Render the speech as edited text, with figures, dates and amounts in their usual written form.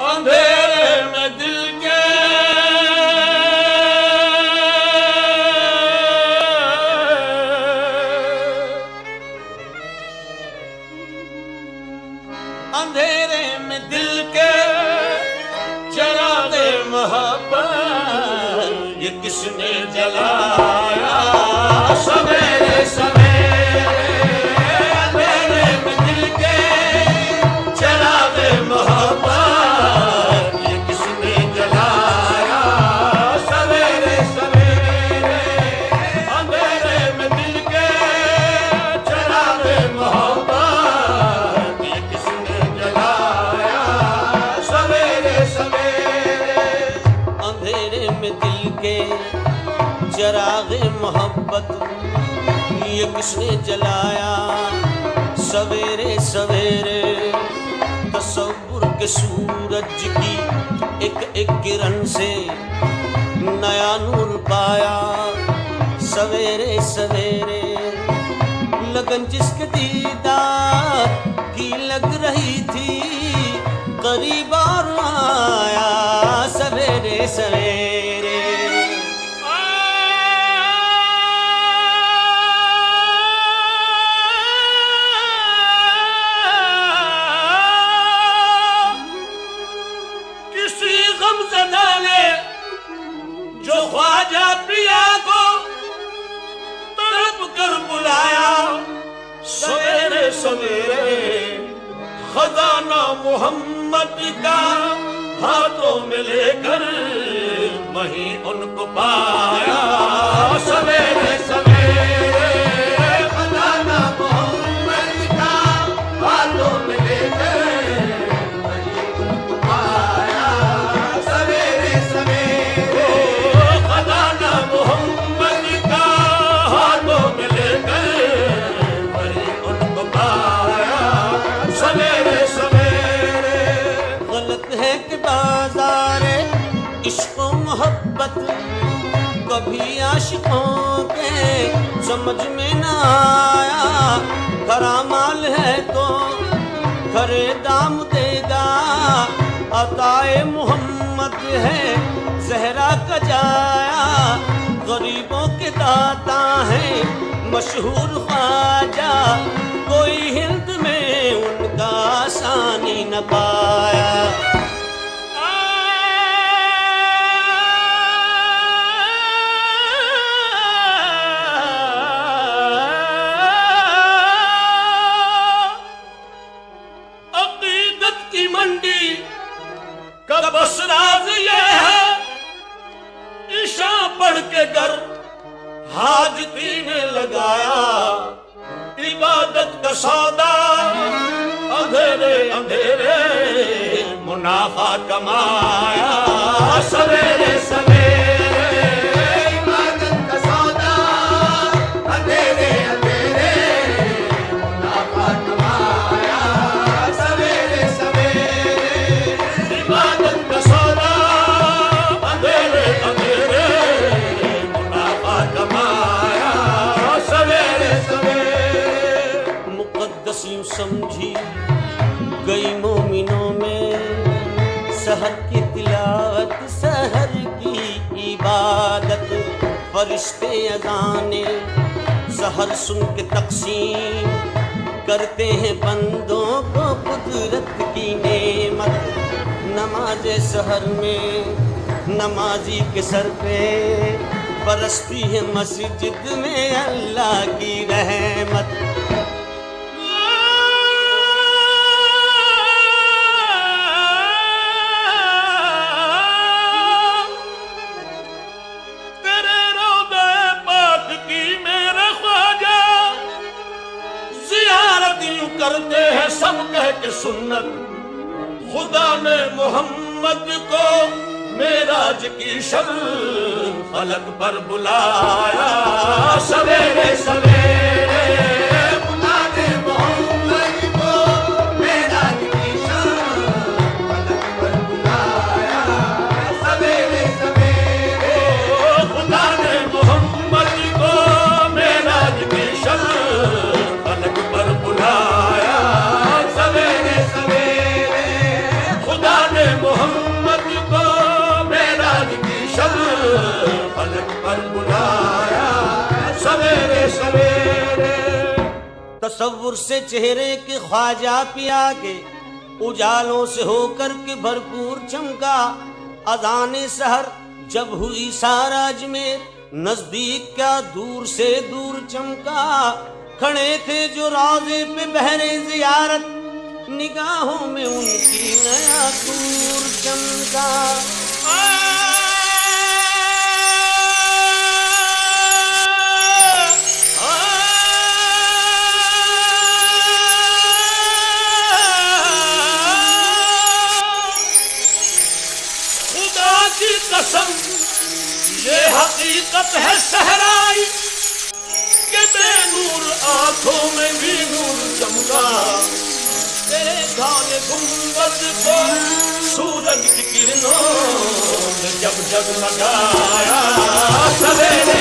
अंधेरे में दिल के अंधेरे में दिल के चिरागे मोहब्बत ये किसने जलाया सवेरे सवेरे अंधेरे में दिल के चिरागे मोहब्बत ये किसने जलाया सवेरे सवेरे अंधेरे में दिल के चिरागे मोहब्बत ये किसने जलाया सवेरे सवेरे अंधेरे में दिल के चिरागे मोहब्बत ये किसने जलाया सवेरे सवेरे तसव्वुर के सूरज की एक एक किरण से नया नूर पाया सवेरे सवेरे लगन जिसके दीदार की लग रही थी करीब और आया सवेरे सवेरे जो ख्वाजा प्रिया को तड़प कर बुलाया सवेरे सवेरे खजाना मोहम्मद का हाथों में लेकर वहीं उनको पाया सवेरे सवेरे खजाना मोहम्मद का हाथों में लेकर वहीं उनको पाया सवेरे सवेरे मोहम्मद का हाथों में लेकर वही उनको पाया सवेरे सवेरे गलत है कि बाज़ारे इश्क़ मोहब्बत कभी आशिकों के समझ में न आया खरा माल है तो खरे दाम देगा अताए मोहम्मद है ज़हरा का जाया गरीबों के दाता है मशहूर ख्वाजा कोई हिंद में उनका आसानी न पाया अक़ीदत की मंडी का बस राज ये है ईशा पढ़ के घर हाजती ने लगाया इबादत का सौदा अंधेरे अंधेरे मुनाफा कमाया सवेरे सवेरे इबादत का सौदा अंधेरे अंधेरे मुनाफा कमाया सवेरे सवेरे इबादत का सौदा अंधेरे अंधेरे मुनाफा कमाया सवेरे सवेरे मुक़द्दस यूं समझी गई मोमिनों में सहर की तिलावत सहर की इबादत फरिश्ते अज़ाने सहर सुन के तक़सीम करते हैं बंदों को कुदरत की नेमत नमाज सहर में नमाजी के सर पे बरसती है मस्जिद में अल्लाह की रहमत तेरे रोज़े पाक की मेरे ख्वाजा ज़ियारत यूं करते हैं सब कह के सुन्नत खुदा ने मोहम्मद को मेराज की शब फलक पर बुलाया सवेरे सवेरे खुदा ने मोहम्मद को मेराज की शब फलक पर बुलाया सवेरे सवेरे खुदा ने मोहम्मद को मेराज की शब फलक पर बुलाया सवेरे सवेरे खुदा ने तसव्वुर से चेहरे के ख्वाजा पिया के उजालों से होकर के भरपूर चमका। अज़ाने सहर जब हुई सारा अजमेर नजदीक क्या दूर से दूर चमका। खड़े थे जो रोज़े पे बहरे ज़ियारत निगाहों में उनकी नया दूर चमका। खुदा की कसम ये हकीकत है सहराई के बेनूर आंखों में भी नूर चमका। तेरे घाने गुंबद को सूरज की किरणों ने जब जगमगाया सवेरे